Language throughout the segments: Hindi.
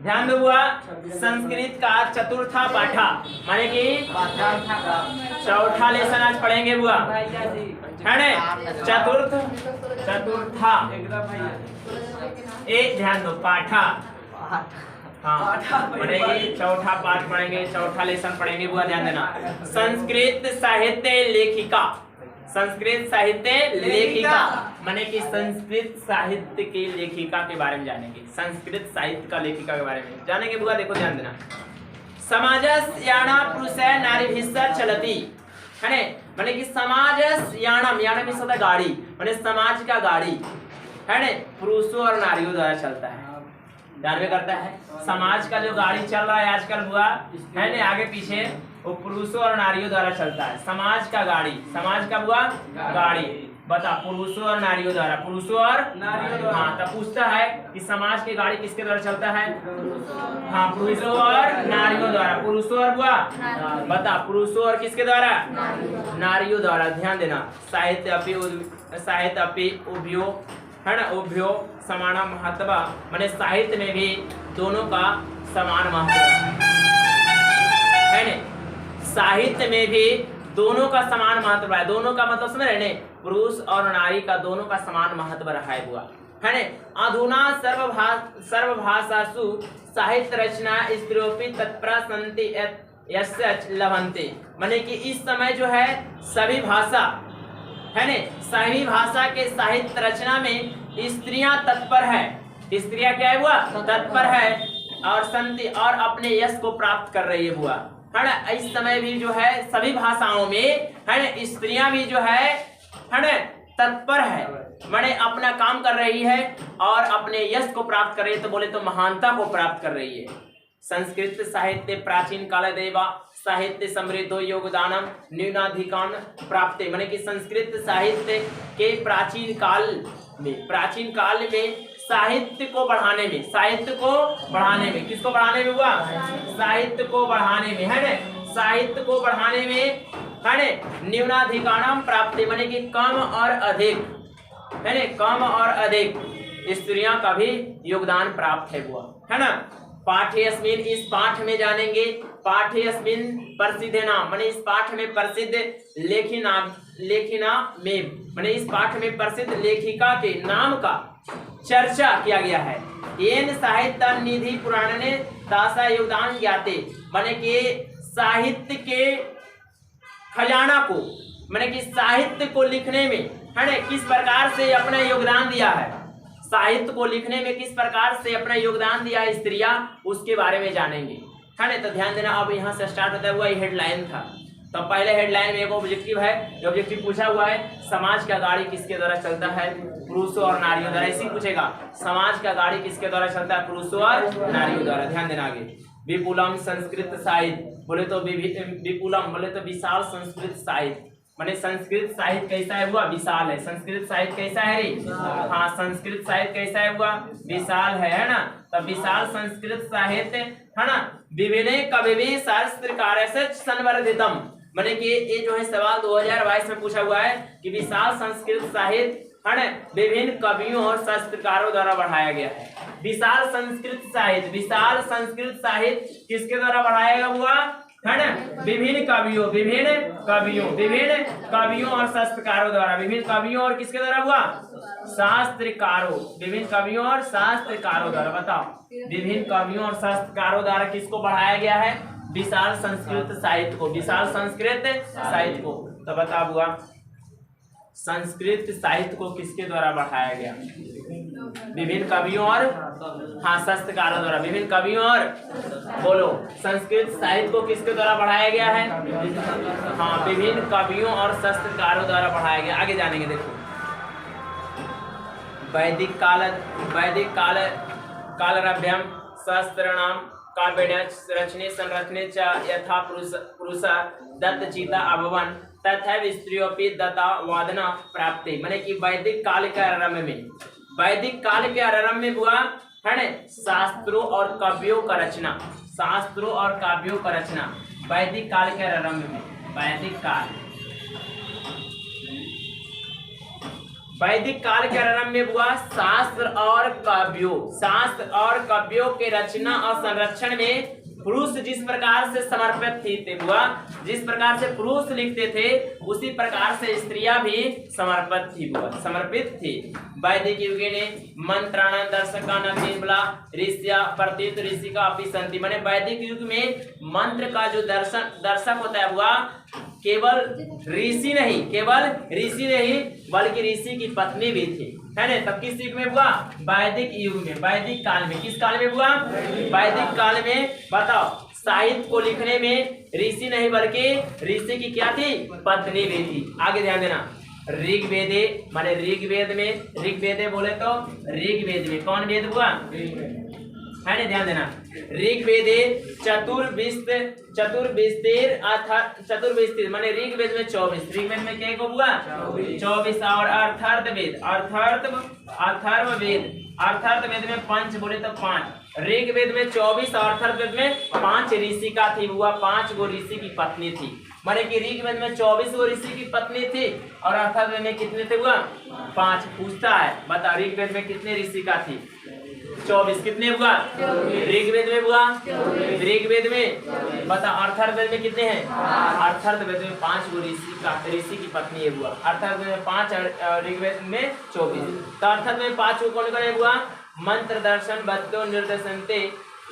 ध्यान दो बुआ, संस्कृत का चतुर्था पाठा माने कि चौथा लेसन आज पढ़ेंगे बुआ, है ना? चतुर्था एक ध्यान दो, पाठा, हाँ पढ़ेंगे, चौथा पाठ पढ़ेंगे, चौथा लेसन पढ़ेंगे बुआ, ध्यान देना। संस्कृत साहित्य लेखिका, संस्कृत साहित्य लेखिका माने कि संस्कृत साहित्य की लेखिका के बारे में जानेंगे, संस्कृत साहित्य का लेखिका के बारे में जानेंगे बुआ। देखो ध्यान देना, समाजस याना पुरुष नारीभिस्सर चलती, है ना? माने कि समाजस यानम, यानम इस होता है गाड़ी, माने समाज का गाड़ी, है ना? पुरुषों और नारियों द्वारा चलता है, ध्यान में करता है। समाज का जो गाड़ी चल रहा है आजकल बुआ, है ना, आगे पीछे, वो पुरुषों और नारियों द्वारा चलता है। समाज का गाड़ी, समाज का बुआ गाड़ी, बता पुरुषों और नारियों द्वारा, पुरुषों और नारियों द्वारा। हाँ तब पूछता है कि समाज की गाड़ी किसके द्वारा चलता है? हाँ पुरुषों और नारियों द्वारा, पुरुषों और बुआ बता, पुरुषों और किसके द्वारा? नारियों द्वारा। ध्यान देना, साहित्य अपि उभयो, है ना, उभयो समान महत्व, माने साहित्य में भी दोनों का समान महत्व है ना? साहित्य में भी दोनों का समान महत्व है, दोनों का मतलब समझ रहे ने, पुरुष और नारी का दोनों का समान महत्व रहा है बुआ, है ना? अधुना सर्वभाषासु साहित्य रचना स्त्रियोपि तत्परा सन्ति यस्य लभन्ते, माने कि इस समय जो है सभी भाषा, है ना, सभी भाषा के साहित्य रचना में स्त्रियां तत्पर है। स्त्रियां क्या है बुआ? तत्पर है, और संति और अपने यश को प्राप्त कर रही है बुआ, है ना? इस समय भी जो है सभी भाषाओं में, है ना, स्त्रियां भी जो है ना, तत्पर है, माने अपना काम कर रही है और अपने यश को प्राप्त कर रही है, तो बोले तो महानता को प्राप्त कर रही है। संस्कृत साहित्य प्राचीन काल देवा साहित्य समृद्धो योगदानम न्यूनाधिकान प्राप्ते, माने कि संस्कृत साहित्य के प्राचीन काल में साहित्य को बढ़ाने में, साहित्य को बढ़ाने में, किसको बढ़ाने में हुआ? साहित्य को बढ़ाने में, है ना, साहित्य को बढ़ाने में, है ना, न्यूनाधिकानम प्राप्ति, माने कि कम और अधिक, है ना, कम और अधिक स्त्रियों का भी योगदान प्राप्त है बुआ, है ना? पाठ्यस्मिन, इस पाठ में जानेंगे, पाठ्यस्मिन प्रसिद्ध नाम, माने इस पाठ में प्रसिद्ध लेखिना में, माने इस पाठ में प्रसिद्ध लेखिका के नाम का चर्चा किया गया है। येन साहित्य निधि पुराण ने दासा योगदान ज्ञाते, माने कि साहित्य के खजाना को, माने कि साहित्य को लिखने में, है ना, किस प्रकार से अपना योगदान दिया है, साहित्य को लिखने में किस प्रकार से अपना योगदान दिया है स्त्रियां, उसके बारे में जानेंगे, है ना? तो ध्यान देना, अब यहाँ से स्टार्ट होता हुआ हेडलाइन था, तो पहले हेडलाइन में एक ऑब्जेक्टिव है, ऑब्जेक्टिव पूछा हुआ है, समाज का गाड़ी किसके द्वारा चलता है? पुरुषों और नारियों द्वारा। इसी पूछेगा, समाज का गाड़ी किसके द्वारा चलता है? पुरुषों और नारियों द्वारा। ध्यान देना आगे, विपुलम संस्कृत साहित्य, बोले तो विपुलम, बोले तो विशाल संस्कृत साहित्य, माने संस्कृत साहित्य कैसा है हुआ? विशाल है। संस्कृत साहित्य कैसा है रे? हाँ संस्कृत साहित्य कैसा है हुआ? विशाल है ना? तो विशाल संस्कृत साहित्य, है ना, विभिन्न कवि शास्त्रकार से संवर्धितम, माने कि ये जो है सवाल 2022 में पूछा हुआ है कि विशाल संस्कृत साहित्य, है ना, विभिन्न कवियों और शास्त्रकारों द्वारा बढ़ाया गया है। विशाल संस्कृत साहित्य, विशाल संस्कृत साहित्य किसके द्वारा बढ़ाया हुआ? है ना, विभिन्न कवियों और शास्त्रकारों द्वारा, विभिन्न कवियों और किसके द्वारा हुआ? शास्त्रकारों, विभिन्न कवियों और शास्त्रकारों द्वारा। बताओ, विभिन्न कवियों और शास्त्रकारों द्वारा किसको बढ़ाया गया है? विशाल संस्कृत साहित्य को, विशाल संस्कृत साहित्य को। तो बता बुआ, संस्कृत साहित्य को किसके द्वारा बढ़ाया गया? विभिन्न कवियों और, हाँ, शास्त्रकारों द्वारा, विभिन्न कवियों और, बोलो, संस्कृत साहित्य को किसके द्वारा बढ़ाया गया है? हाँ, विभिन्न कवियों और शास्त्रकारों द्वारा बढ़ाया गया। आगे जानेंगे, देखो, वैदिक काल कालरभ्यम शास्त्राणाम काव्य रचने संरचने च यथा पुरुष दत्त चीता अभवन तथा स्त्रियोपि दत्ता वादना प्राप्ति, माने कि वैदिक काल के आरंभ में, वैदिक काल के आरंभ में हुआ, है ना, शास्त्रों और काव्यों का रचना, शास्त्रों और काव्यों का रचना वैदिक काल के आरंभ में, वैदिक काल के आरंभ में हुआ शास्त्र और काव्यों के रचना और संरक्षण में पुरुष जिस प्रकार से समर्पित थी हुआ, जिस प्रकार से पुरुष लिखते थे उसी प्रकार से स्त्रियां भी समर्पित थी। वैदिक युग ने मंत्राणां दर्शकानां निर्मला ऋषिया प्रतीत ऋषिका अपि सन्ति। माने वैदिक युग में मंत्र का जो दर्शक होता है हुआ केवल ऋषि नहीं बल्कि ऋषि की पत्नी भी थी, है ना। तब किस युग में हुआ? वैदिक युग में, वैदिक काल में। किस काल में हुआ? वैदिक काल में। बताओ, साहित्य को लिखने में ऋषि नहीं बल्कि ऋषि की क्या थी? पत्नी भी थी। आगे ध्यान देना, ऋग्वेदे माने ऋग्वेदे बोले तो ऋग्वेद में कौन वेद हुआ? है ना, ध्यान देना। ऋग्वेदे चतुर्विस्तीर माने ऋग्वेद में 24, ऋग्वेद में क्या हुआ? 24। और अथर्ववेद में 5 बोले तो 5। ऋग्वेद में 24 और अथर्ववेद में 5 ऋषि का थी हुआ, 5 गो ऋषि की पत्नी थी। माने कि ऋग्वेद में 24 गो ऋषि की पत्नी थी और अथर्ववेद में कितने थे हुआ? 5। पूछता है, बता ऋग्वेद में कितने ऋषि का थी? 24। कितने हुआ? ऋग्वेद में हुआ, ऋग्वेद में। बता अथर्ववेद में कितने हैं? अथर्ववेद में 5 गो ऋषि की पत्नी हुआ। अथर्ववेद में 5 और ऋग्वेद में 24। तो अथर्ववेद में 5 कौन कौन हुआ? मंत्र दर्शन बद्यो निर्देशनते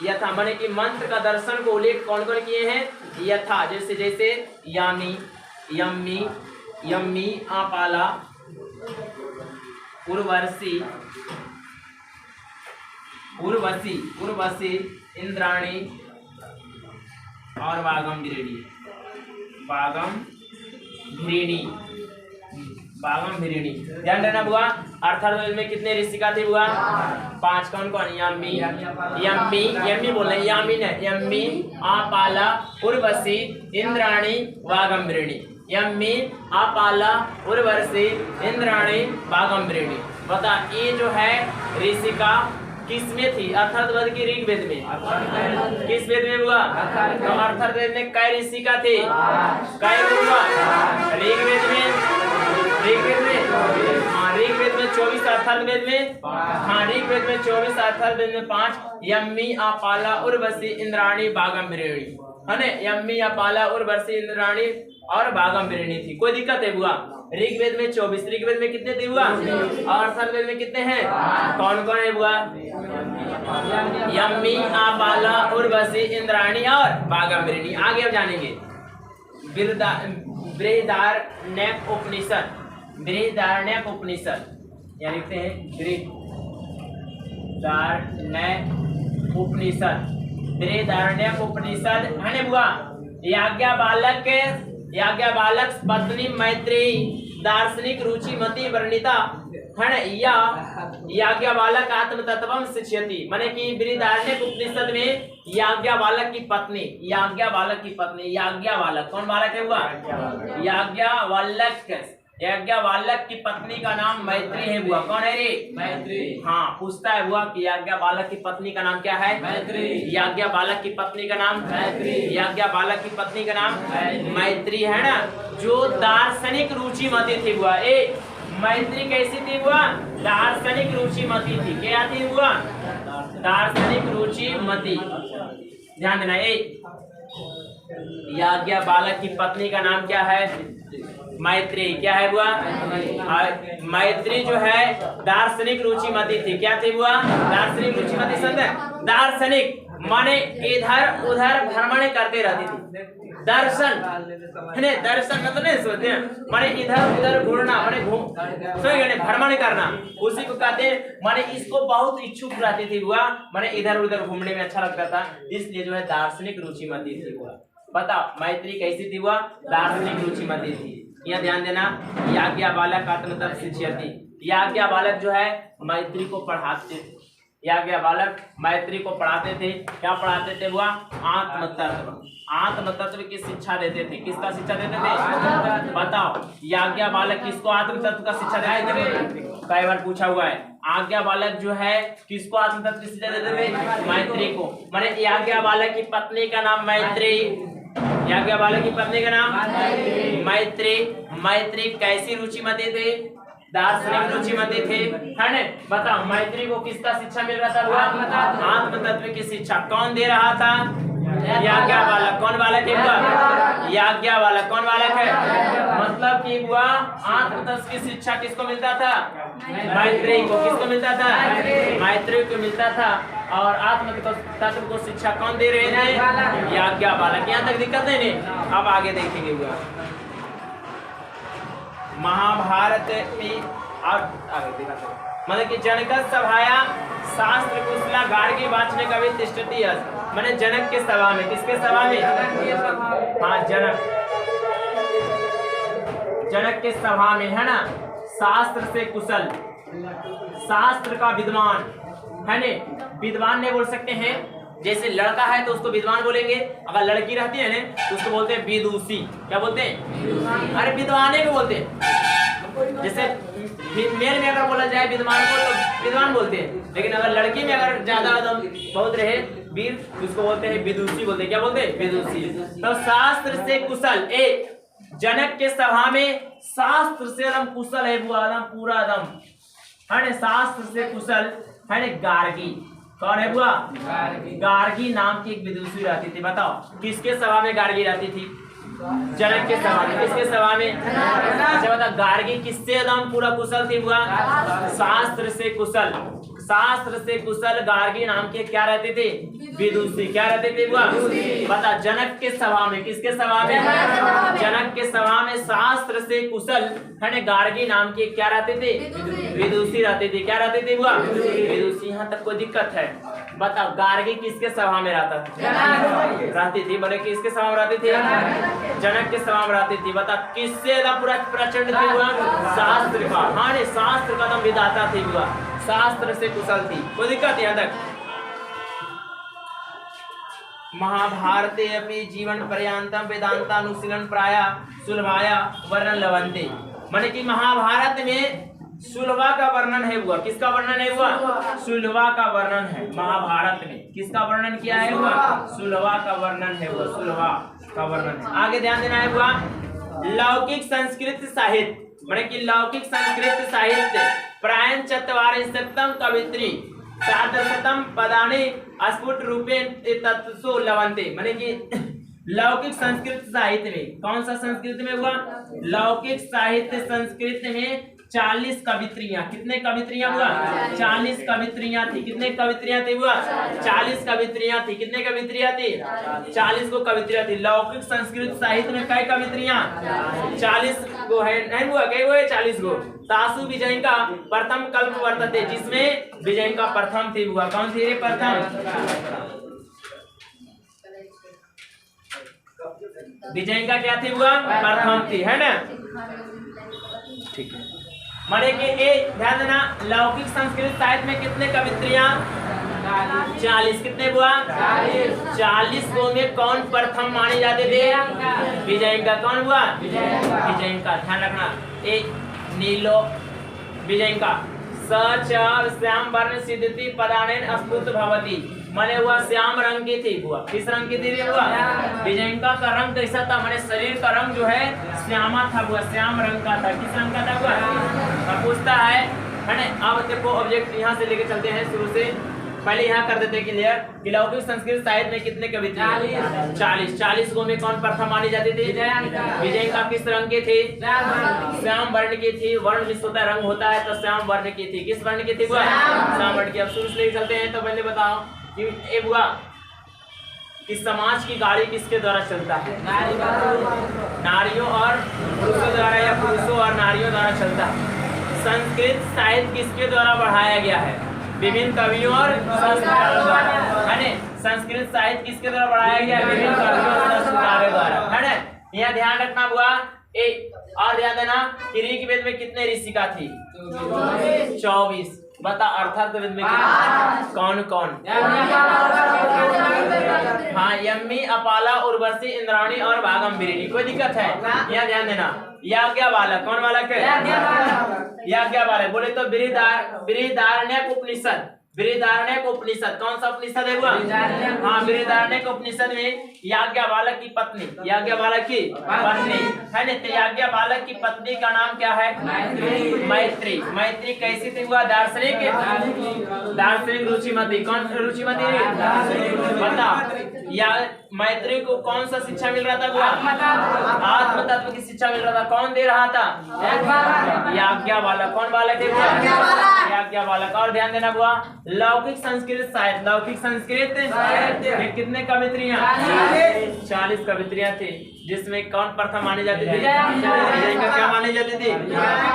यथा, माने कि मंत्र का दर्शन को उल्लेख कौन कौन किए हैं? यथा, जैसे यामी, यम्मी, आपाला, उर्वशी, इंद्राणी और वागमभिरिणी। ध्यान देना बुआ, अथर्ववेद में कितने ऋषिका थे बुआ? 5। कौन कौन? यम्मी बोल रहे, यम्मी, आपाला, उर्वशी, इंद्राणी, वागमभिरिणी। यम्मी, आपाला, उर्वशी, इंद्राणी, वागमभिरिणी। बता, ये जो है ऋषिका किस में थी? अथर्ववेद की ऋग्वेद में। किस वेद में हुआ? तो अथर्ववेद में कै ऋषिका थे? कै हुआ? ऋग्वेद में ऋग्वेद में 24, अथर्ववेद में ऋग्वेद में 24, अथर्ववेद में 5। यम्मी, आपाला, उर्वशी, इंद्राणी, वागमभिरिणी, है ना। यम्मी, आपाला, उर्वशी, इंद्राणी और वागमभिरिणी थी। कोई दिक्कत है बुआ? ऋग्वेद में 24, ऋग्वेद में कितने थे बुआ? और अथर्ववेद में कितने हैं? कौन कौन है बुआ? यम्मी, आपाला, उर्वशी, इंद्राणी और वागमभिरिणी। आगे अब जानेंगे बृहदारण्यक उपनिषद, या लिखते हैं बृहदारण्यक उपनिषद, है ना बुआ। याज्ञवल्क्य पत्नी मैत्रेयी दार्शनिक रुचिमती वर्णिता, है ना। याज्ञवल्क्य आत्म तत्वम शिक्षयति, माने कि बृहदारण्यक उपनिषद में याज्ञवल्क्य की पत्नी, कौन बालक है हुआ? याज्ञवल्क्य की पत्नी का नाम मैत्री है बुआ। कौन है रे? मैत्री। हाँ, पूछता है बुआ कि याज्ञवल्क्य की पत्नी का नाम क्या है? मैत्री। याज्ञवल्क्य की पत्नी का नाम मैत्री। याज्ञवल्क्य की पत्नी का नाम मैत्री, है ना, जो दार्शनिक रुचिमती थी बुआ। मैत्री कैसी थी बुआ? दार्शनिक रुचिमती थी। क्या थी बुआ? दार्शनिक रुचिमती। ध्यान देना, याज्ञवल्क्य की पत्नी का नाम क्या है? मैत्री। क्या है बुआ? मैत्री जो है दार्शनिक रुचिमती थी। क्या थी बुआ? दार्शनिक रुचिमती। दार्शनिक माने इधर उधर भ्रमण करते रहती थी। दर्शन है ना, दर्शन मतलब नहीं सोचते हैं, माने इधर उधर घूमना, माने भ्रमण करना, उसी को कहते हैं। माने इसको बहुत इच्छुक रहती थी बुआ, माने इधर उधर घूमने में अच्छा लगता था, इसलिए जो है दार्शनिक रुचिमती थी बुआ। बताओ मैत्री कैसी थी बुआ? दार्शनिक रुचिमती थी। यह ध्यान देना, याज्ञवल्क्य आत्मतत्व शिक्षयति। याज्ञवल्क्य जो है मैत्री को पढ़ाते थे। याज्ञवल्क्य मैत्री को पढ़ाते थे। क्या पढ़ाते थे बुआ? आत्मतत्व की शिक्षा देते थे। किसका शिक्षा देते थे? बताओ, याज्ञवल्क्य किसको आत्मतत्व का शिक्षा देते थे? कई बार पूछा हुआ है। याज्ञवल्क्य जो है किसको आत्मतत्व की शिक्षा देते थे? मैत्री को। माने याज्ञवल्क्य की पत्नी का नाम मैत्री। याज्ञवल्क्य की पत्नी का नाम मैत्री। मैत्री कैसी रुचिमती थे? दार्शनिक रुचिमती थे, है ना। बताओ मैत्री को किसका शिक्षा मिल रहा था? आत्म तत्व की शिक्षा कौन दे रहा था? याज्ञवल्क्य। कौन बालक है? याज्ञवल्क्य। कौन बालक है? मतलब कि हुआ आत्म तत्व की शिक्षा किसको मिलता था? मैत्री को। किसको मिलता था? मैत्री को मिलता था। और आत्म तत्व को शिक्षा कौन दे रहे थे? याज्ञवल्क्य। यहाँ तक दिक्कत नहीं। अब आगे देखेंगे हुआ महाभारत में और आगे दिखाते मतलब कि जनक सभाया शास्त्र कुशला गार्गी वाचने कवि तिष्ठति मैंने जनक के सभा में। किसके सभा में? हाँ जनक के सभा में, है ना। शास्त्र से कुशल, शास्त्र का विद्वान, है ना। विद्वान नहीं बोल सकते हैं, जैसे लड़का है तो उसको विद्वान बोलेंगे, अगर लड़की रहती है ना तो उसको बोलते हैं विदुषी। क्या बोलते हैं? अरे विद्वाने को बोलते हैं। जैसे मेल में अगर बोला जाए विद्वान को तो विद्वान बोलते हैं, लेकिन अगर लड़की में अगर ज्यादा बहुत रहे वीर तो उसको बोलते हैं विदुषी बोलते हैं। क्या बोलते हैं? विदुषी। तो शास्त्र से कुशल एक जनक के सभा में शास्त्र से एकदम कुशल है वो एकदम पूरा एकदम, है ना। शास्त्र से कुशल, है ना। गार्गी। कौन है बुआ? गार्गी नाम की एक विदुषी रहती थी। बताओ किसके सभा में गार्गी रहती थी? जनक के सभा में। किसके सभा में? अच्छा बताओ गार्गी किससे एकदम पूरा कुशल थी बुआ? शास्त्र से कुशल। शास्त्र से कुशल गार्गी नाम के क्या रहते थे? विदुषी। क्या रहते थे बुआ? बता जनक के सभा में। किसके सभा में? जनक के सभा में शास्त्र से कुशल, है ना। गार्गी नाम के क्या रहते थे? विदुषी रहते थे। क्या रहते थे बुआ? विदुषी। यहाँ तक कोई दिक्कत है? बताओ गार्गी किसके सभा में रहता था? रहती थी। बोले किसके सभा में रहती थी? जनक के सभा में रहती थी। बता किससे पूरा प्रचंड थी बुआ? शास्त्र का। हाँ रे शास्त्र का दम विदाता थी बुआ। शास्त्र से कुशल थी। कोई दिक्कत यहाँ तक? महाभारते अपि जीवन पर्यंतम वेदांतानुशीलन प्राय सुलभाया वर्णन लवंते। माने कि महाभारत में सुलभा का वर्णन है हुआ। किसका वर्णन है हुआ? सुलभा का वर्णन है महाभारत में। किसका वर्णन किया है हुआ? सुलभा का वर्णन है हुआ। सुलभा का वर्णन है। आगे ध्यान देना है हुआ लौकिक संस्कृत साहित्य, माने कि लौकिक संस्कृत साहित्य प्रायण चत्वारिंशत्तम कवित्री सार्धशतम पदानि अस्फुट रूपेण तत्सो लवन्ते। माने कि लौकिक संस्कृत साहित्य में, कौन सा संस्कृत में हुआ? लौकिक साहित्य संस्कृत में 40 कवित्रियां। कितने कवित्रियां हुआ? 40 कवित्रियां थी। कितने कवित्रियां थी हुआ? 40 कवित्रियां थी। कितने कवित्रियां थी? 40 को कवित्रियां थी। लौकिक संस्कृत साहित्य में कई कवित्रियां? 40 को है। नहीं हुआ कई हुए? 40 को। तासु विजयिका प्रथम कल्प वर्तते, जिसमें विजयिका प्रथम थी हुआ। कौन थी? प्रथम विजयिका क्या थी हुआ? प्रथम थी, है ना। ठीक है। माने कि ध्यान देना लौकिक संस्कृत साहित्य में कितने कवित्रियां? 40। कितने हुआ? 40 को में कौन प्रथम माने जाते थे? विजयिका। कौन हुआ? विजयिका। ध्यान रखना एक नीलो विजयिका सच श्याम वर्ण सिद्धति पदानेन अस्फुट भवती। माने हुआ श्याम रंग की थी हुआ। किस रंग की थी हुआ? विजयिका का रंग कैसा था? माने शरीर का रंग जो है श्यामा था हुआ। श्याम रंग का था। किस रंग का था हुआ? अब पूछता है ना। अब देखो ऑब्जेक्ट यहाँ से लेके चलते हैं शुरू से। पहले यहाँ कर देते हैं क्लियर कि लौकिक संस्कृत साहित्य में कितने कविता? 40। 40 को में कौन प्रथम मानी जाती थी? विजयिका। किस रंग की थी? श्याम वर्ण की थी। वर्ण मिश्र होता रंग होता है तो श्याम वर्ण की थी। किस वर्ण की थी? श्याम वर्ण की। अब शुरू से लेके चलते हैं तो पहले बताओ कि एक हुआ कि समाज की गाड़ी किसके द्वारा चलता है? नारियों और पुरुषों द्वारा या पुरुषों और नारियों द्वारा चलता है। संस्कृत साहित्य किसके द्वारा बढ़ाया गया है? विभिन्न कवियों और संस्कृतकारों द्वारा, है ना। संस्कृत साहित्य किसके द्वारा बढ़ाया गया? विभिन्न कवियों और संस्कृतकारों द्वारा, है ना। यह ध्यान रखना हुआ। एक और ध्यान देना कि ऋग्वेद में कितने ऋषिका थी? 24। बता अर्थार्थ में कौन कौन? हाँ यम्मी अपाला उर्वशी इंद्राणी और भागंभीरिणी। कोई दिक्कत है? यह ध्यान देना। याज्ञवल्क्य। कौन बालक है? याज्ञवल्क्य। बोले तो बृहदारण्यक उपनिषद बृहदारण्यक उपनिषद, कौन सा उपनिषद है हुआ? हाँ, बृहदारण्यक उपनिषद में याज्ञवल्क्य की पत्नी, याज्ञवल्क्य की पत्नी है ना, तो याज्ञवल्क्य की पत्नी का नाम क्या है? मैत्री। मैत्री कैसी थी हुआ? दार्शनिक रुचिमती। कौन रुचिमती? बता, या मैत्री को कौन सा शिक्षा मिल रहा था हुआ? आत्म तत्व की शिक्षा मिल रहा था। कौन दे रहा था? याज्ञवल्क्य। कौन बालक है? याज्ञवल्क्य। और ध्यान देना हुआ, लौकिक संस्कृत साहित्य, लौकिक संस्कृत में कितने कवित्रियां? 40 कवित्रियां थी, जिसमें कौन प्रथम मानी जाती थी? विजयिका। क्या मानी जाती थी?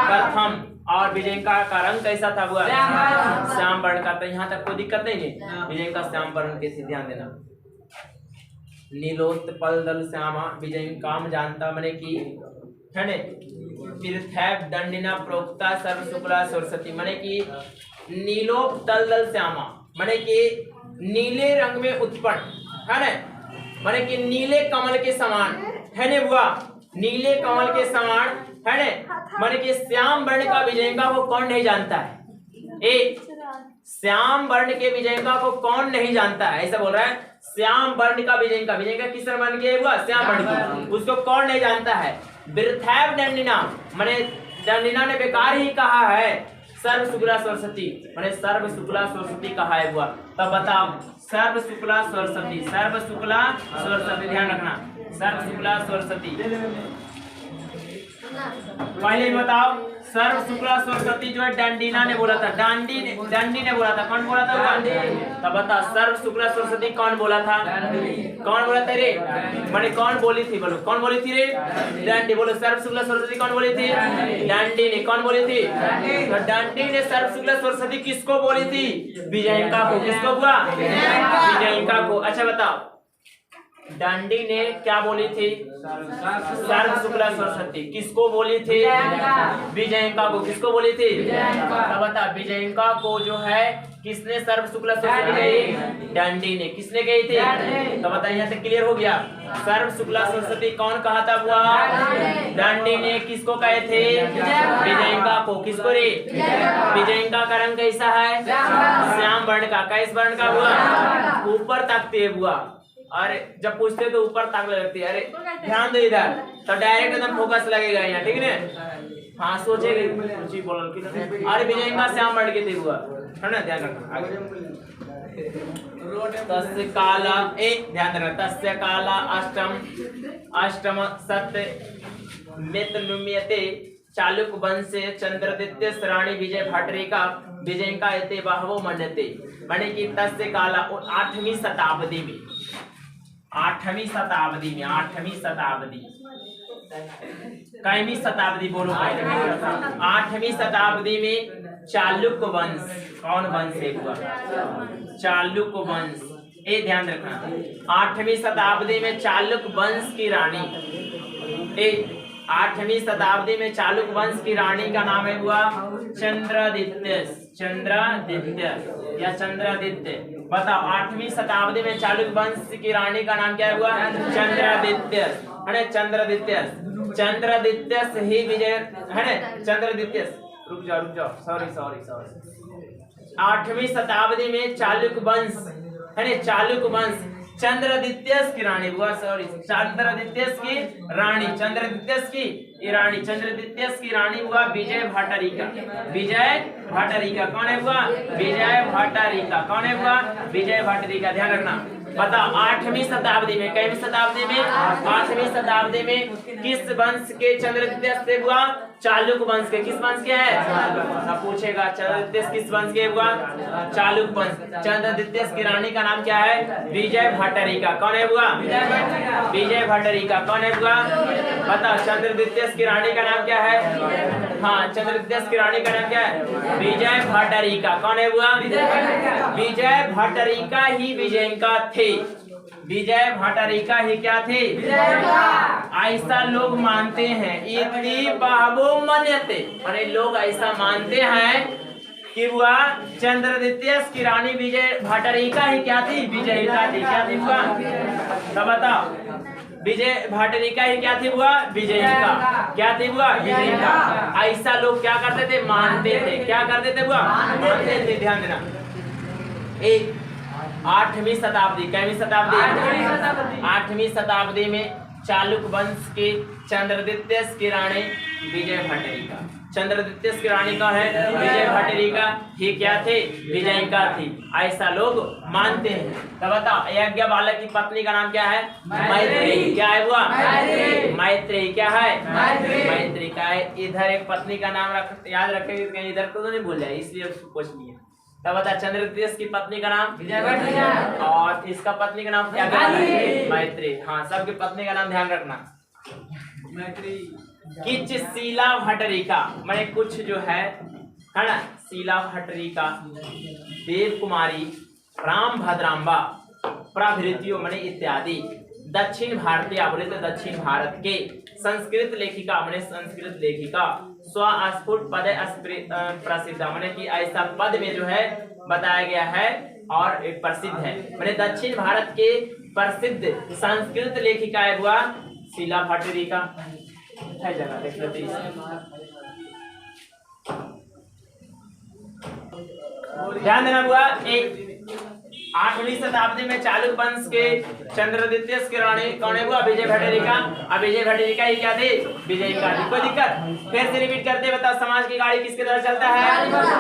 प्रथम। और विजयिका का रंग कैसा था हुआ? श्याम वर्ण का। तो यहाँ तक कोई दिक्कत नहीं है। विजयिका श्याम वर्ण के, ध्यान देना। नीलोत्पल दल श्यामा विजयिकाम जानता मने की है ने, तीर्थैव दंडिना प्रोक्ता सर्व शुक्ला सरस्वती। मने की नीलोत्पल दल श्यामा मने की नीले रंग में उत्पन्न है ना, मने कि नीले कमल के समान है ने बुआ, नीले कमल के समान है ने, मने कि श्याम वर्ण का विजयिका को कौन नहीं जानता है? श्याम वर्ण के विजयिका को कौन नहीं जानता है? ऐसा बोल रहा है, श्याम वर्ण का विजयिका। विजयिका किस वर्ण की हुआ? श्याम वर्ण की। उसको कौन नहीं जानता है? वृथैव दंडिना, माने दंडिना ने बेकार ही कहा है सर्व शुक्ला सरस्वती, माने सर्व शुक्ला सरस्वती कहा है हुआ। तब बताओ, सर्व शुक्ला सरस्वती, सर्व शुक्ला सरस्वती, ध्यान रखना, सर्व शुक्ला सरस्वती। पहले बताओ, सर्व शुक्ला सरस्वती जो है दंडिना ने बोला था, दंडी ने बोला था। कौन बोला था? तब बता, सर्व शुक्ला सरस्वती कौन बोला था? कौन बोला था रे? मैंने कौन बोली थी? बोलो, कौन बोली थी रे? दंडी। बोलो, सर्व शुक्ला सरस्वती कौन बोली थी? दंडी ने। कौन बोली थी? तो दंडी ने सर्व शुक्ला सरस्वती किसको बोली थी? विजयिका को। किसको हुआ? विजयिका को। अच्छा बताओ, दंडी ने क्या बोली थी? सर्व शुक्ला सरस्वती। किसको बोली थी? विजयिका को। किसको बोली थी? तब बता, विजयिका को जो है किसने सर्व शुक्ला सरस्वती कही? दंडी ने। किसने कही थी? तो बता, यहाँ से क्लियर हो गया। सर्व शुक्ला सरस्वती कौन कहा था हुआ? दंडी ने। किसको कहे थे? विजयिका को। किसको रे? विजयिका का रंग कैसा है? श्याम वर्ण का। कैस वर्ण का हुआ? ऊपर तकते हुआ। अरे जब पूछते तो ऊपर ताक लगती है। अरे ध्यान दो इधर, तो डायरेक्ट एकदम फोकस लगेगा यहाँ, ठीक है? हाँ, सोचेगा कुछ बोल कि अरे विजयिका श्याम वर्ण के थे हुआ, है ना? ध्यान रखना। तस्य काला, एक ध्यान रखना, तस्य काला अष्टम सत्य मित्रनुम्यते चालुक वंशे चंद्रदित्य रानी विजय भाटरिका विजयिका एते बहवो मन्यते। माने कि तस्य काला 8वीं शताब्दी में, 8वीं शताब्दी में, 8वीं शताब्दी, कईवीं शताब्दी बोलो? 8वीं शताब्दी में चालुक वंश, कौन वंश है हुआ? चालुक वंश। ये ध्यान रखना, 8वीं शताब्दी में चालुक वंश की रानी, 8वीं शताब्दी में चालुक वंश की रानी का नाम है हुआ चंद्रादित्य। चंद्रादित्य या चंद्रादित्य। बताओ, 8वीं शताब्दी में चालुक वंश की रानी का नाम क्या हुआ? चंद्रादित्य, है ना? चंद्रादित्य। चंद्रादित्य ही विजय, है ना? चंद्रादित्य। रुक जाओ, सॉरी। 8वीं शताब्दी में चालुक वंश, है ना? चालुक वंश चंद्रादित्य की रानी हुआ, चंद्रादित्य की रानी, चंद्रादित्य की रानी, चंद्रादित्य की रानी हुआ विजय भाटरिका। विजय भाटरिका कौन है हुआ? विजय भाटरिका। कौन है हुआ? विजय भाटरिका। ध्यान रखना। बताओ, 8वीं शताब्दी में, कईवीं शताब्दी में? 8वीं शताब्दी में किस वंश के चंद्रादित्य से हुआ? चालुक वंश के। किस वंश के है? पूछेगा, चंद्रादित्य किस वंश के हुआ? चालुक वंश। चंद्रादित्य की रानी का नाम क्या है? विजय भाटरिका। कौन है हुआ? विजय भाटरिका। कौन है हुआ? बताओ, चंद्रादित्य की रानी का नाम क्या है? हाँ, चंद्रादित्य की रानी का नाम क्या है? विजय भाटरिका। कौन है हुआ? विजय भाटरिका ही विजयिका थे। विजय भाटरिका ही क्या थे? ऐसा लोग मानते हैं। इतनी बहवो मन्यते, अरे लोग ऐसा मानते हैं कि वह चंद्रादित्य की रानी विजय भाटरिका ही क्या थी? विजयिका थी। क्या थी हुआ? तो बताओ, विजय भाटरिका ही क्या थी हुआ? विजयिका। क्या थी हुआ? विजयिका। ऐसा लोग क्या करते थे? मानते थे। क्या करते थे हुआ? मानते थे। ध्यान देना, एक 8वीं शताब्दी, कैवीं शताब्दी? 8वीं शताब्दी में चालुक्य वंश के चंद्रदित्य की रानी विजय भटरिका। चंद्रदित्य की रानी कौन है? विजय भटरिका ही क्या थे? विजयिका थी, ऐसा लोग मानते हैं। तो बताओ यज्ञ बालक की पत्नी का नाम क्या है? मैत्रेयी। क्या है हुआ? मैत्रेयी। क्या है? मैत्रेयी का है। इधर एक पत्नी का नाम याद रखेंगे, कहीं इधर को तो नहीं भूल जाए, इसलिए उसको कुछ नहीं है। तब बता चंद्रदित्य की पत्नी का नाम विजय भटरिका, और इसका पत्नी का नाम क्या? मैत्रेयी। हाँ, सबकी पत्नी का नाम ध्यान रखना। किच शीला भटरिका मैंने कुछ जो है ना, शीला भटरिका, देव कुमारी, राम भद्रांबा प्रभृतियों मैंने इत्यादि दक्षिण भारतीय बोले तो दक्षिण भारत के संस्कृत लेखिका मैंने संस्कृत लेखिका स्वस्फुट पद प्रसिद्ध मैंने कि ऐसा पद में जो है बताया गया है और प्रसिद्ध है। मैंने दक्षिण भारत के प्रसिद्ध संस्कृत लेखिका है हुआ शीला भटरिका है। जगह देख लेते ध्यान देना हुआ। एक 8वीं शताब्दी में चालुक्य वंश के चंद्रदित्य की रानी कौन है? विजय भटरिका। अब विजय भटरिका ही क्या थी? विजयिका थी। कोई दिक्कत? फिर से रिपीट करते बताओ, समाज की गाड़ी किसके द्वारा चलता है?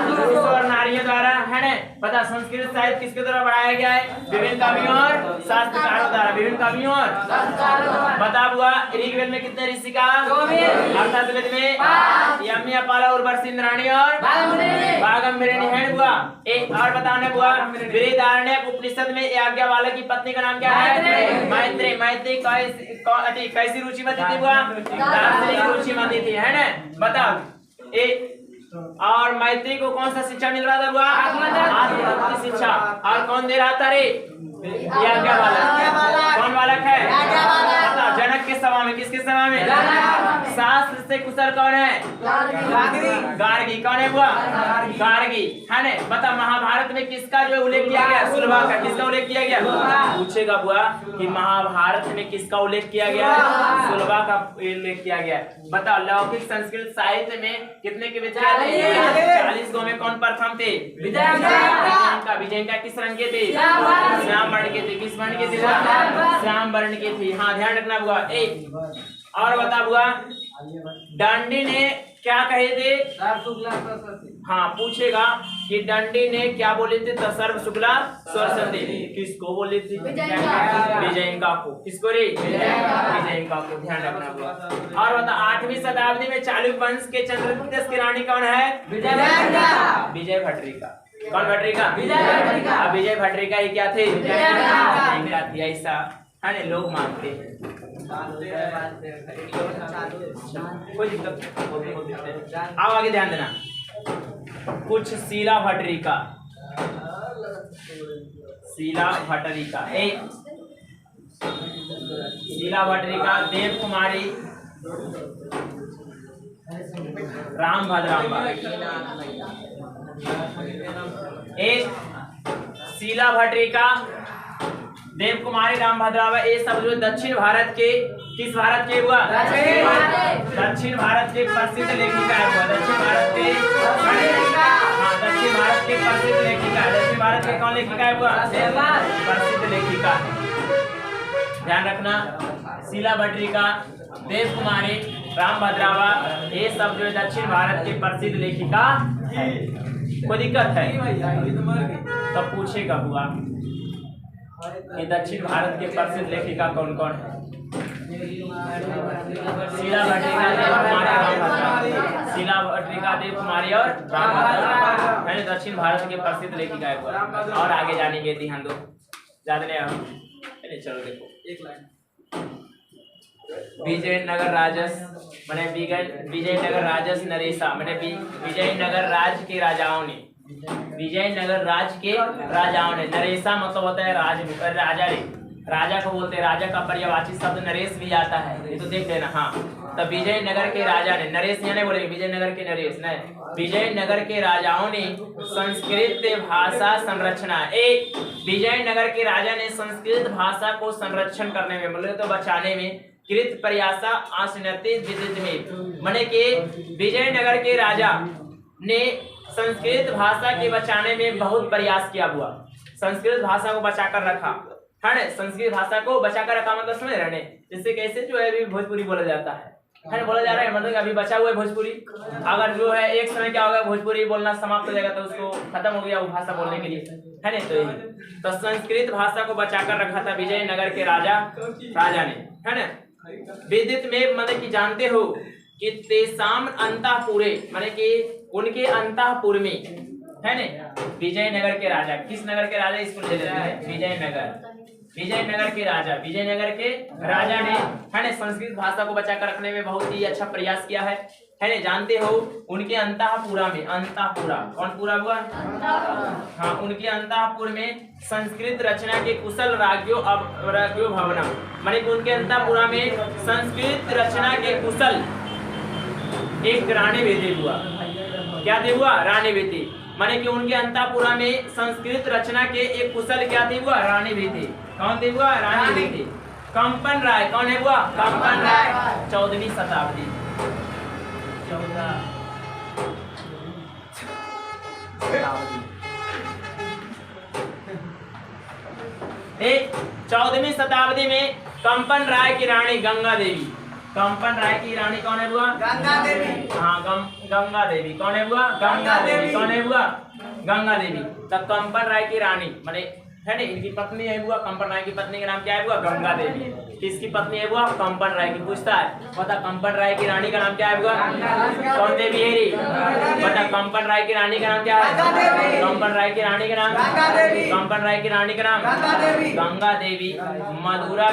पुरुषों और नारियों द्वारा, है ना? पता संस्कृत साहित्य किसके द्वारा बढ़ाया गया है? विभिन्न कवियों और शास्त्रकारों द्वारा। विभिन्न कवियों और बता हुआ। ऋग्वेद में कितने ऋषिका? अर्थात में यमी, अपाला, उर्वशी, इंद्राणी और बागंबरिणी है हुआ। एक और बताने हुआ बृहदारण्यक उपनिषद में याज्ञवल्क्य की पत्नी का नाम क्या है? मैत्रेयी। मैत्रेयी कैसी रुचिमती थी? दार्शनिक रुचिमती थी, है ना? बताओ और मैत्रेयी को कौन सा शिक्षा मिल रहा था? आत्मतत्व की शिक्षा। और कौन दे रहा था रे? याज्ञवल्क्य। कौन बालक है? जनक के सभा में। किसके सभा में? शास्त्र से कुशल कौन है? गार्गी। कौन है हुआ? गार्गी, है ना? बता महाभारत में किसका जो उल्लेख किया गया? सुलभा का। किसका उल्लेख किया गया? पूछेगा बुआ कि महाभारत में किसका उल्लेख किया गया? सुलभा का उल्लेख किया गया। बता लौकिक संस्कृत साहित्य में कितने के विचार थे? 40 गो में कौन प्रथम थे? विजयिका। विजयिका किस रंग के थे? श्याम वर्ण के थे। किस वर्ण के थे? श्याम वर्ण के थे। हाँ, ध्यान रखना बुआ। एक और बता बुआ, डांडी ने क्या कहे थे? हाँ, पूछेगा कि डांडी ने क्या बोले थे? सर्व शुक्ला स्वरसंधि। किसको बोले थे? विजयिका को। किसको रे? विजयिका को। ध्यान रखना बुआ। और बता 8वीं शताब्दी में चालुक्य वंश के चंद्रदित्य की रानी कौन है? विजय भटरिका। कौन भटरिका? विजय भटरिका ही क्या थे? विजयिका थी, ऐसा है ना लोग मानते हैं। कोई दिक्कत? आओ आगे ध्यान देना। कुछ शीला भटरिका। शीला भटरिका एक शीला भटरिका, देव कुमारी, राम भद्रांबा। एक शीला भटरिका, देव कुमारी, राम भद्रांबा, ये सब जो दक्षिण भारत के किस भारत के हुआ? दक्षिण भारत के प्रसिद्ध लेखिका है। दक्षिण भारत के दक्षिण भारत के प्रसिद्ध लेखिका। दक्षिण भारत के कौन लेखिका है? प्रसिद्ध लेखिका। ध्यान रखना, शीला भटरिका, देव कुमारी, राम भद्रांबा, ये सब जो दक्षिण भारत के प्रसिद्ध लेखिका है। कोई दिक्कत है? तब पूछेगा हुआ ये दक्षिण भारत के प्रसिद्ध लेखिका कौन कौन है? शीला भटरिका, देव कुमारी, राम भद्रांबा। शीला भटरिका, देव कुमारी और राम भद्रांबा मैंने दक्षिण भारत के प्रसिद्ध लेखिका है। और आगे जानेंगे, ध्यान दो, ज्यादा नहीं। चलो देखो एक लाइन। विजयनगर राजस मैंने विजयनगर राजस नरेशा मैंने विजयनगर राज के राजाओं ने, विजयनगर राज के राजाओं ने, नरेशा मतलब होता है राजा रे, राजा को बोलते हैं, राजा का पर्यायवाची शब्द नरेश भी आता है, ये तो देख लेना। हाँ, तब विजयनगर के राजा ने, नरेश यहाँ नहीं बोलेंगे, विजयनगर के नरेश नहीं, विजयनगर के राजाओं ने संस्कृत भाषा संरक्षणा, एक विजयनगर के राजा ने संस्कृत भाषा को संरक्षण करने में, बोले तो बचाने में, कृत प्रयासा आसनते विदित में, माने कि विजयनगर के राजा ने संस्कृत भाषा के बचाने में बहुत प्रयास किया हुआ। संस्कृत भाषा को बचाकर रखा, है ना, संस्कृत भाषा को बचाकर रखा मतलब समझ रहे हैं, जिससे कैसे जो है अभी भोजपुरी बोला जाता है ना, बोला जा रहा है, मतलब अभी बचा हुआ है भोजपुरी। अगर जो है एक समय क्या होगा, भोजपुरी बोलना समाप्त हो जाएगा तो उसको खत्म हो गया वो भाषा बोलने के लिए, है ना। तो संस्कृत भाषा को बचाकर रखा था विजयनगर के राजा ने, है ना। विदित में मतलब कि जानते हो कि तेसाम अंतःपुरे माने कि उनके अंतःपुर में, है ना, विजयनगर के राजा, किस नगर के राजा, इसको ले लेते हैं विजयनगर के राजा ने, है ना, संस्कृत भाषा को बचाकर रखने में बहुत ही अच्छा प्रयास किया है ना। जानते हो उनके अंतःपुरा में, अंतःपुरा कौन पूरा हुआ, हाँ, उनके अंतःपुर में संस्कृत रचना के कुशल राज्यों भवना, माने कि उनके अंतःपुरा में संस्कृत रचना के कुशल एक रानी बेटी हुआ, क्या थे हुआ, रानी बेटी, माने कि उनके अंतःपुरा में संस्कृत रचना के एक कुशल क्या थे हुआ, रानी बेटी, कौन थे हुआ, रानी बेटी। कंपन राय, कौन है हुआ, कंपन राय, 14वीं शताब्दी, 14वीं शताब्दी में कंपन राय की रानी गंगा देवी, कंपन राय की रानी कौन है हुआ, गंगा देवी, हाँ, गंगा देवी कौन है हुआ, गंगा देवी कौन है हुआ, गंगा देवी। तब कंपन राय की रानी माने, है ना, इनकी पत्नी है हुआ, कंपन राय की पत्नी का नाम क्या है हुआ, गंगा देवी। किसकी पत्नी है हुआ, कंपन राय की। पूछता है बता कंपन राय की रानी का नाम क्या है हुआ, कौन देवी है रे, बता कंपन राय की रानी का नाम क्या है, कंपन राय की रानी का नाम, कंपन राय की रानी का नाम गंगा देवी। मधुरा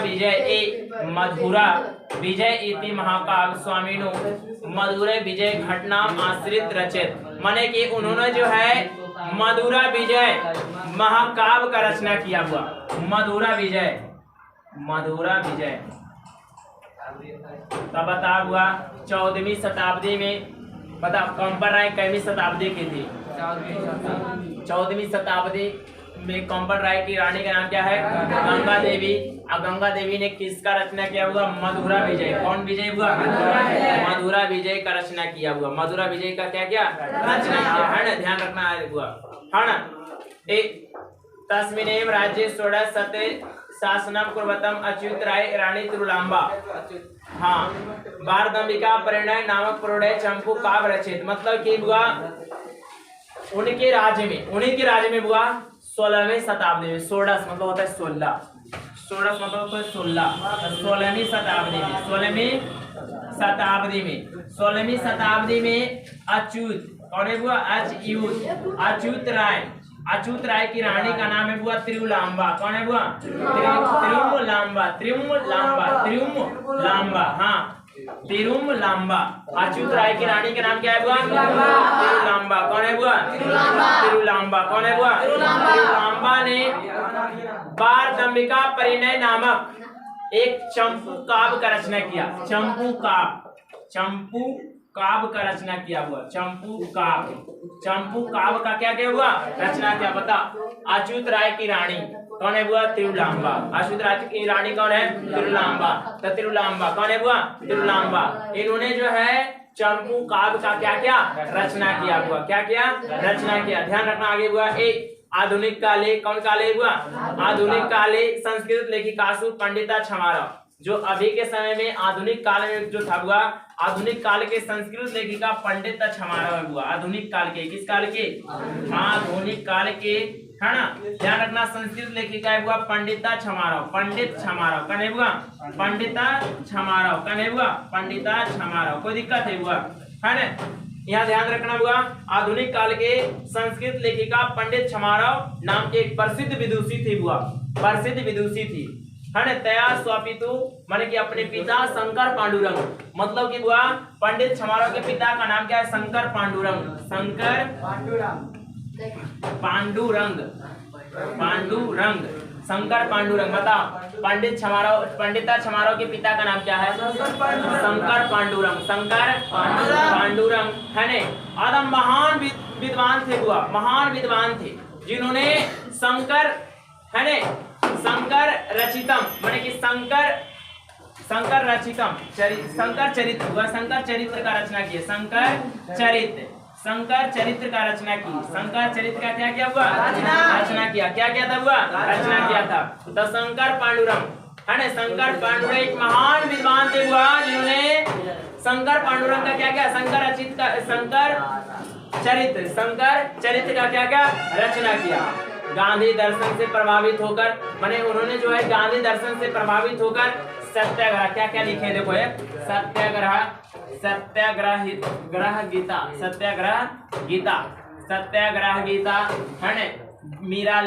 विजय इति महाकाव्य स्वामिनो मधुरा विजय घटना आश्रित रचित, माने कि उन्होंने जो है मधुरा विजय महाकाव्य का रचना किया हुआ, मधुरा विजय तब बता हुआ 14वीं शताब्दी में। बता कंपन राय कईवीं शताब्दी की थी, 14वीं शताब्दी में कंपन राय की रानी का नाम क्या है, गंगा देवी। और गंगा देवी ने किसका रचना किया हुआ, मधुरा विजय, कौन विजय हुआ, मधुरा विजय का रचना किया हुआ, मधुरा विजय का क्या क्या रचना किया, है ना, ध्यान रखना हुआ, है ना। एक तस्मिनेव राज्य षोडश सते शासनम कुर्वतम अच्युत राय रानी तिरुलांबा, हाँ, भारतंबिका परिणय नामक प्रोडय चंपू काव्य रचित, मतलब कि हुआ उनके राज्य में हुआ 16वीं शताब्दी में। षोडश मतलब होता है 16, षोडश मतलब होता है 16वीं शताब्दी में अच्युत, कौन है हुआ, अच्युत राय की रानी का नाम है हुआ तिरुलांबा, कौन है हुआ, तिरुलांबा, हाँ, तिरुलांबा। अच्युत राय की रानी का नाम क्या है हुआ, तिरुलांबा, कौन है हुआ, तिरुलांबा, कौन है हुआ, तिरुलांबा ने भारतंबिका परिणय नामक एक चंपू काव्य का रचना किया, चंपू काव्य का रचना किया हुआ, चंपू काव्य का क्या क्या हुआ, रचना किया। बता अच्युत राय की रानी कौन है हुआ, तिरुलांबा, अच्युत राय की रानी कौन है, तिरुलांबा। तो तिरुलांबा कौन है हुआ, तिरुलांबा। इन्होंने जो है चंपू काव्य का क्या क्या रचना किया हुआ, क्या क्या रचना किया, ध्यान रखना। आगे हुआ एक आधुनिक काले, कौन काले हुआ, आधुनिक काले संस्कृत लेखिकासु पंडिता क्षमाराव, जो अभी के समय में आधुनिक काल में जो था हुआ, आधुनिक काल के संस्कृत लेखिका पंडित क्षमाराव हुआ। आधुनिक काल के, किस काल के, आधुनिक काल के, है ना, ध्यान रखना। संस्कृत लेखिका हुआ पंडिता क्षमाराव, पंडित क्षमाराव कने हुआ, पंडिता क्षमाराव कने हुआ, पंडिता क्षमाराव। कोई दिक्कत है हुआ, है ना, यहाँ ध्यान रखना हुआ। आधुनिक काल के संस्कृत लेखिका पंडित क्षमाराव नाम के एक प्रसिद्ध विदुषी थी हुआ, प्रसिद्ध विदुषी थी, है ना। तया स्वापितु माने कि अपने पिता शंकर पांडुरंग, मतलब कि हुआ पंडित क्षमाराव के पिता का नाम क्या है, शंकर पांडुरंग, शंकर पांडुरंग, शंकर पांडुरंग। बताओ पंडिता क्षमाराव के पिता का नाम क्या है, शंकर पांडुरंग, शंकर पांडुरंग, है ना। आदम महान विद्वान थे हुआ, महान विद्वान थे, जिन्होंने शंकर, है ना, शंकर रचितम माने कि शंकर रचितम शंकर चरित्र हुआ, शंकर चरित्र का रचना किया, शंकर शंकर चरित्र का रचना की। शंकर चरित्र का क्या क्या हुआ? रचना किया। क्या क्या था हुआ? रचना किया था। तो शंकर पांडुरंग है ना, शंकर पांडुरंग एक महान विद्वान थे हुआ, जिन्होंने शंकर पांडुरंग का क्या क्या शंकर चरित्र का क्या क्या रचना किया। गांधी दर्शन से प्रभावित होकर, माने उन्होंने जो है गांधी दर्शन से प्रभावित होकर सत्याग्रह क्या क्या लिखे, देखो ये सत्याग्रह गीता है ना, मीरा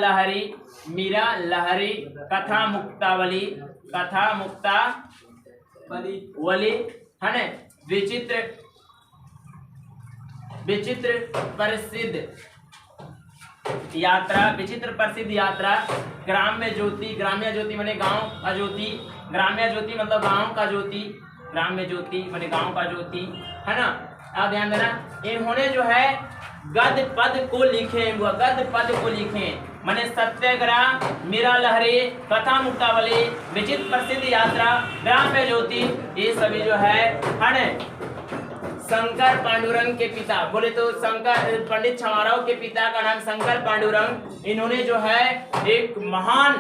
लहरी कथा मुक्तावली है ना, विचित्र प्रसिद्ध यात्रा, ग्राम्य ज्योति माने गांव का ज्योति, ग्राम्य ज्योति मतलब गांव का ज्योति, ग्राम्य ज्योति माने गांव का ज्योति है ना। अब ध्यान देना, इन्होंने जो है गद्य पद को लिखे माने सत्याग्रह, मीरा लहरी, कथा मुक्तावली, विचित्र प्रसिद्ध यात्रा, ग्राम्य ज्योति, ये सभी जो है ना शंकर पांडुरंग के पिता, बोले तो शंकर पंडित छमाराव के पिता का नाम शंकर पांडुरंग। इन्होंने जो है एक महान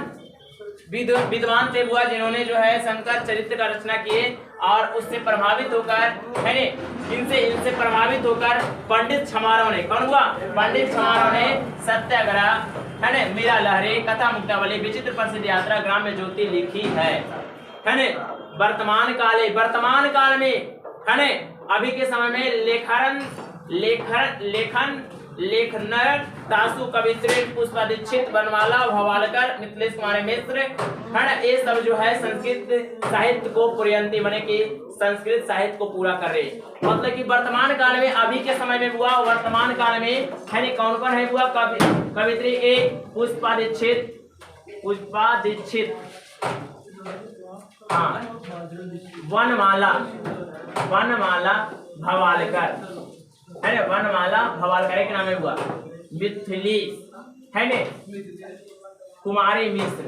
विद्वान थे बुआ, जिन्होंने जो है शंकर चरित्र का रचना किए और उससे प्रभावित होकर है इनसे प्रभावित होकर पंडित छमाराव ने, कौन हुआ? पंडित छमाराव ने सत्याग्रह है ना, मीरा लहरी, कथा मुक्तावली, विचित्र प्रसिद्ध यात्रा, ग्राम्य ज्योति लिखी है ना। वर्तमान काल में है ना, अभी के समय में लेखन तासु कवित्री, पुष्पा दीक्षित, बनवाला, भवालकर, मिथिलेश कुमार मिश्र है ना, ये सब जो है संस्कृत साहित्य को पुरयंती बने कि संस्कृत साहित्य को पूरा कर रहे। मतलब कि वर्तमान काल में, अभी के समय में हुआ वर्तमान काल में है ना, कौन है हुआ? कवित्री ए पुष्पा दीक्षित, हाँ, वनमाला भवालकर है ना, वनमाला भवालकर एक नाम है हुआ, मिथिलेश है ना, कुमारी मिश्र,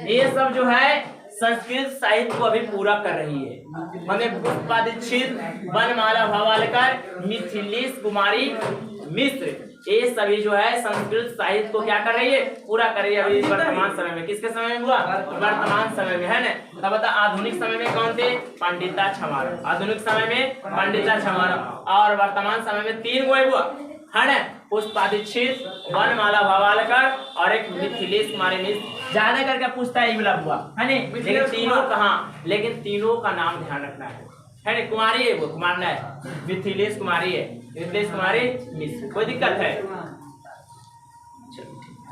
ये सब जो है संस्कृत साहित्य को अभी पूरा कर रही है। हमें पुष्पा दीक्षित, वनमाला भवालकर, मिथिलेश कुमारी मिश्र, ये सभी जो है संस्कृत साहित्य को क्या कर रही है? पूरा कर रही है अभी वर्तमान समय में। किसके समय में हुआ? वर्तमान समय में है ना। तब बता आधुनिक समय में कौन थे? पंडिता छमाराव। आधुनिक समय में पंडिता छमाराव, और वर्तमान समय में 3 गो हुआ है ना, पुष्पा दीक्षित, वनमाला भवालकर और एक मिथिलेश कुमारी मिश्र। ज्यादा करके पूछता है वाला हुआ है ना, लेकिन तीनों कहाँ, लेकिन तीनों का नाम ध्यान रखना है ना। कुमारी है वो, कुमारना है, मिथिलेश कुमारी है, मिथिलेश कुमारी मिश्र। कोई दिक्कत है? चलो ठीक है।